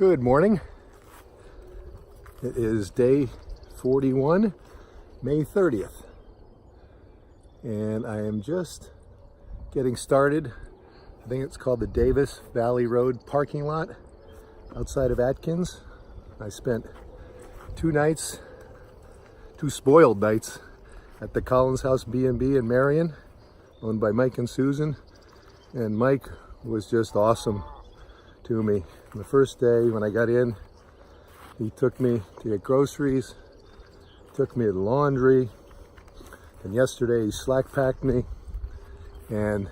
Good morning. It is day 41, May 30th, and I am just getting started. I think it's called the Davis Valley Road parking lot outside of Atkins. I spent 2 spoiled nights at the Collins House B&B in Marion, owned by Mike and Susan, and Mike was just awesome to me. The first day when I got in, he took me to get groceries, took me to the laundry, and yesterday he slack packed me, and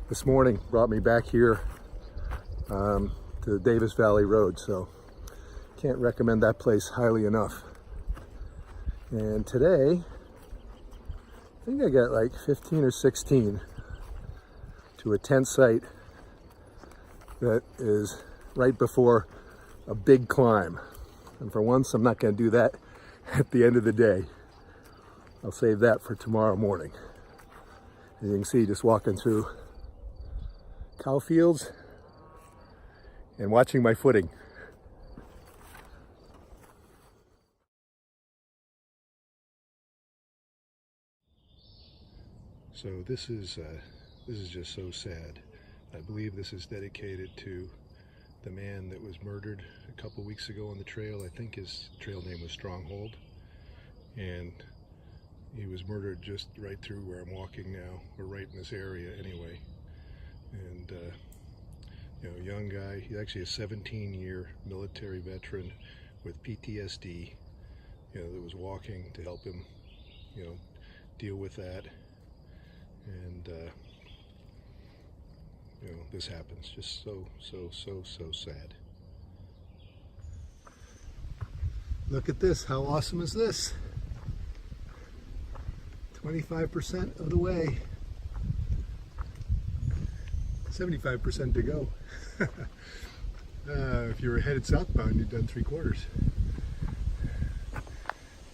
this morning brought me back here to the Davis Valley Road. So can't recommend that place highly enough. And today, I think I got like 15 or 16 to a tent site that is right before a big climb. And for once, I'm not going to do that at the end of the day. I'll save that for tomorrow morning. As you can see, just walking through cow fields and watching my footing. So this is just so sad. I believe this is dedicated to the man that was murdered a couple weeks ago on the trail. I think his trail name was Stronghold, and he was murdered just right through where I'm walking now, or right in this area anyway. And young guy. He's actually a 17-year military veteran with PTSD. That was walking to help him, deal with that. And this happens. Just so sad. Look at this. How awesome is this? 25% of the way. 75% to go. If you were headed southbound, you'd done 3/4.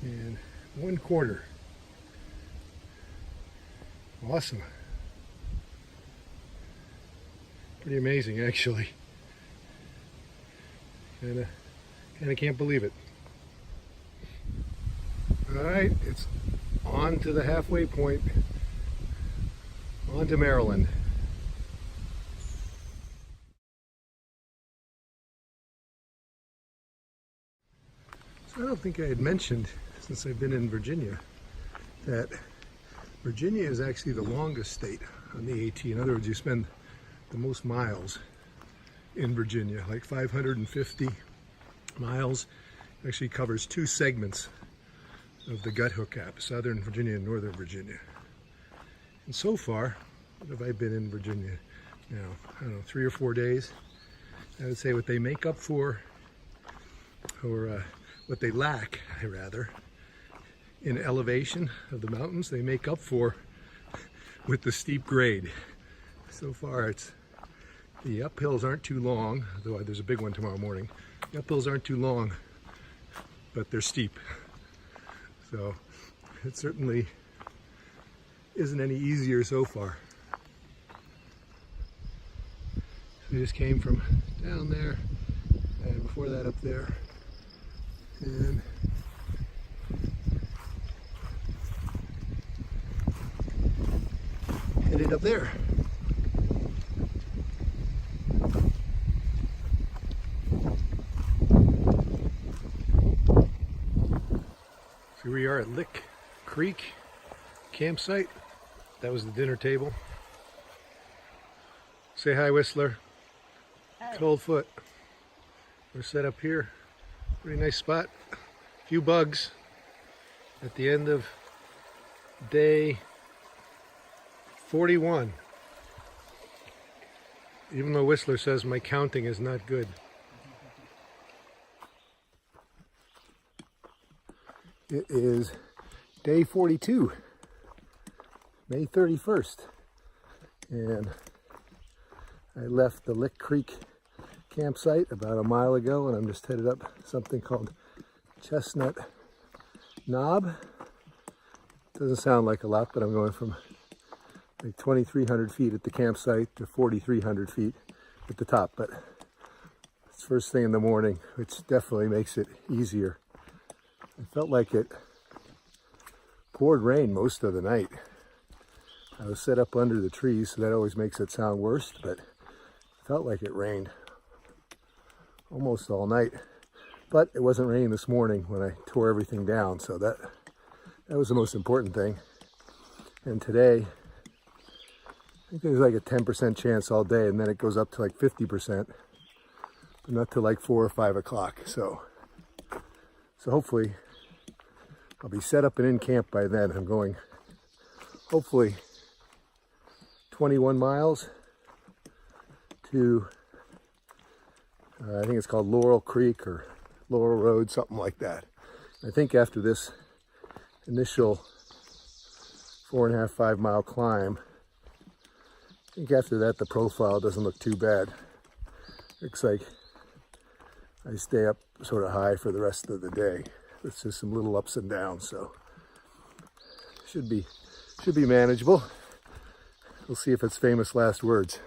And 1/4. Awesome. Pretty amazing, actually. Kinda can't believe it. All right, it's on to the halfway point. On to Maryland. So I don't think I had mentioned, since I've been in Virginia, that Virginia is actually the longest state on the AT. In other words, you spend the most miles in Virginia, like 550 miles. Actually covers 2 segments of the Gut-Hook Gap, Southern Virginia and Northern Virginia. And so far, what have I been in Virginia now? I don't know, 3 or 4 days. I would say what they make up for, or what they lack, rather, in elevation of the mountains, they make up for with the steep grade. So far, the uphills aren't too long, though there's a big one tomorrow morning. The uphills aren't too long, but they're steep. So it certainly isn't any easier so far. So we just came from down there, and before that up there, and headed up there. Here we are at Lick Creek campsite. That was the dinner table. Say hi, Whistler. Hi. Coldfoot. We're set up here. Pretty nice spot. A few bugs at the end of day 41. Even though Whistler says my counting is not good. It is day 42, May 31st, and I left the Lick Creek campsite about a mile ago, and I'm just headed up something called Chestnut Knob. Doesn't sound like a lot, but I'm going from like 2,300 feet at the campsite to 4,300 feet at the top, but It's first thing in the morning, which definitely makes it easier. I felt like it poured rain most of the night. I was set up under the trees, so that always makes it sound worse, but it felt like it rained almost all night. But it wasn't raining this morning when I tore everything down, so that was the most important thing. And today, I think there's like a 10% chance all day, and then it goes up to like 50%, but not till like 4 or 5 o'clock. So hopefully I'll be set up and in camp by then. I'm going hopefully 21 miles to, I think it's called Laurel Creek or Laurel Road, something like that. I think after this initial 4.5, 5 mile climb, I think after that the profile doesn't look too bad. Looks like I stay up sort of high for the rest of the day. It's just some little ups and downs, so should be manageable. We'll see if it's famous last words.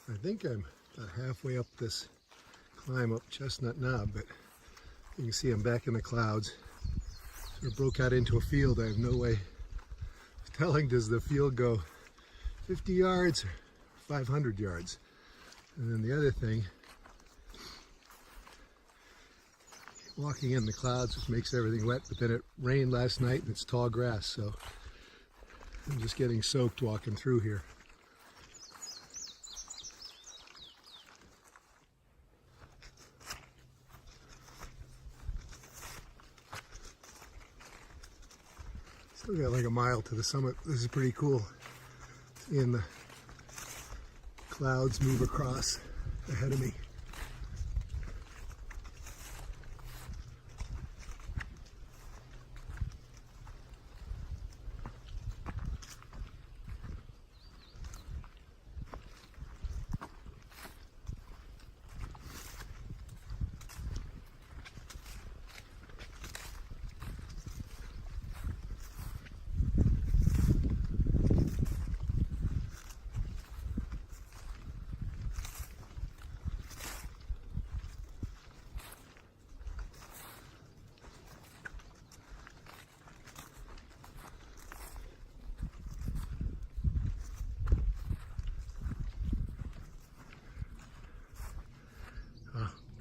I think I'm about halfway up this climb up Chestnut Knob, but you can see I'm back in the clouds. Sort of broke out into a field. I have no way of telling, does the field go 50 yards or 500 yards? And then the other thing, walking in the clouds just makes everything wet, but then it rained last night and it's tall grass, so I'm just getting soaked walking through here. Still got like a mile to the summit. This is pretty cool, seeing the clouds move across ahead of me.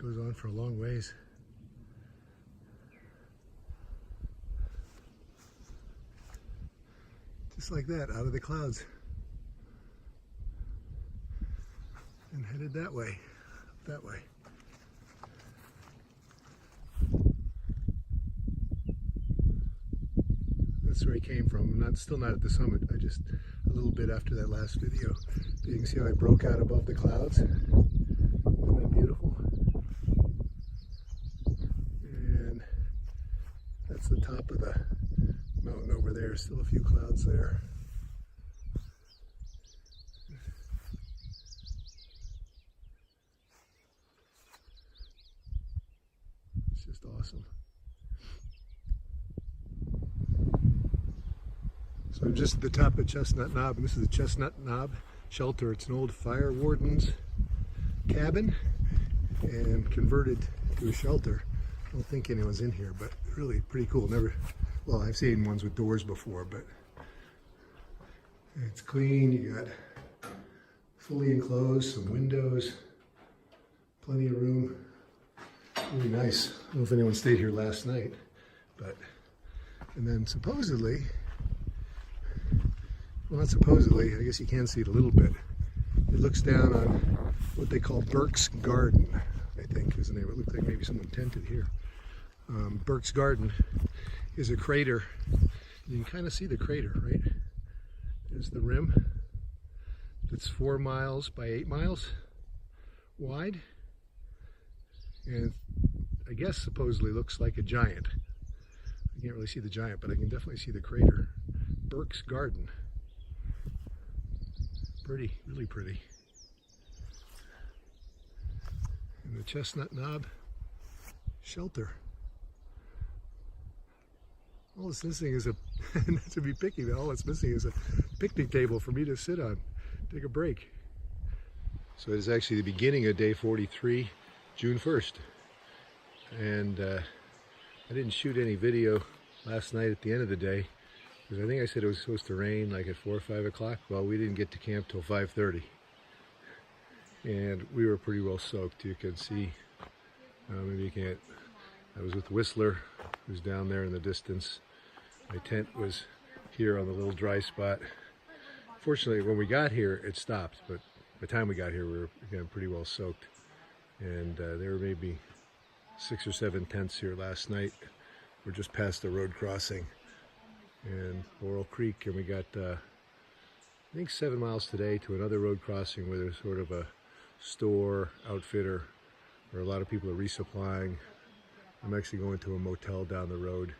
Goes on for a long ways. Just like that, out of the clouds. And headed that way, up that way. That's where I came from. I'm still not at the summit. I just a little bit after that last video. But you can see how I broke out above the clouds. Isn't that beautiful? That's the top of the mountain over there. Still a few clouds there. It's just awesome. So I'm just at the top of Chestnut Knob, and this is the Chestnut Knob shelter. It's an old fire warden's cabin and converted to a shelter. I don't think anyone's in here, but really pretty cool. Well, I've seen ones with doors before, but it's clean. You got fully enclosed, some windows, plenty of room. Really nice. I don't know if anyone stayed here last night, but, and then supposedly, well, not supposedly, I guess you can see it a little bit. It looks down on what they call Burke's Garden, I think is the name. It looked like maybe someone tented here. Burke's Garden is a crater. You can kind of see the crater, right? There's the rim. It's 4 miles by 8 miles wide. And I guess supposedly looks like a giant. I can't really see the giant, but I can definitely see the crater. Burke's Garden. Pretty, really pretty. And the Chestnut Knob shelter. All it's missing is a, not to be picky, but all it's missing is a picnic table for me to sit on. take a break. So it is actually the beginning of day 43, June 1st. And I didn't shoot any video last night at the end of the day because I think I said it was supposed to rain like at 4 or 5 o'clock. Well, we didn't get to camp till 5:30. And we were pretty well soaked. You can see, maybe you can't, I was with Whistler, who's down there in the distance. My tent was here on the little dry spot. Fortunately, when we got here, it stopped, but by the time we got here, we were again pretty well soaked. And there were maybe 6 or 7 tents here last night. We're just past the road crossing and Laurel Creek, and we got, I think 7 miles today to another road crossing where there's sort of a store, outfitter, where a lot of people are resupplying. I'm actually going to a motel down the road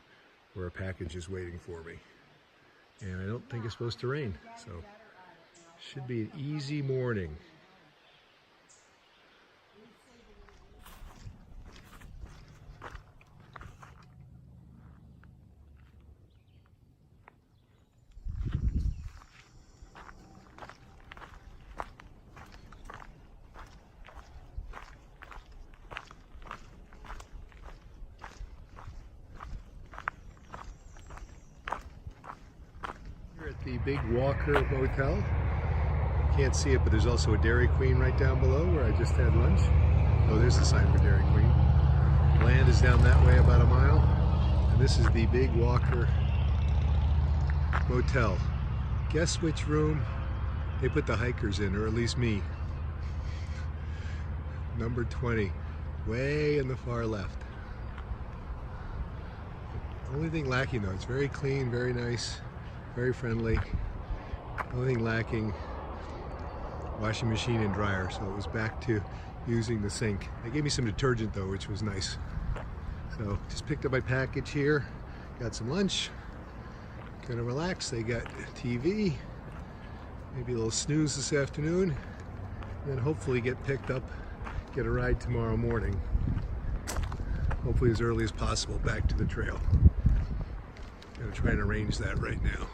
where a package is waiting for me. And I don't think it's supposed to rain, so should be an easy morning. The Big Walker Motel. Can't see it, but there's also a Dairy Queen right down below where I just had lunch. Oh, there's the sign for Dairy Queen. Land is down that way about a mile. And this is the Big Walker Motel. Guess which room they put the hikers in, or at least me. Number 20, way in the far left. Only thing lacking though, it's very clean, very nice. Very friendly. Only thing lacking, washing machine and dryer, so it was back to using the sink. They gave me some detergent though, which was nice. So just picked up my package here, got some lunch, kind of relaxed. They got TV, maybe a little snooze this afternoon, and then hopefully get picked up, get a ride tomorrow morning. Hopefully as early as possible back to the trail. I'm gonna try and arrange that right now.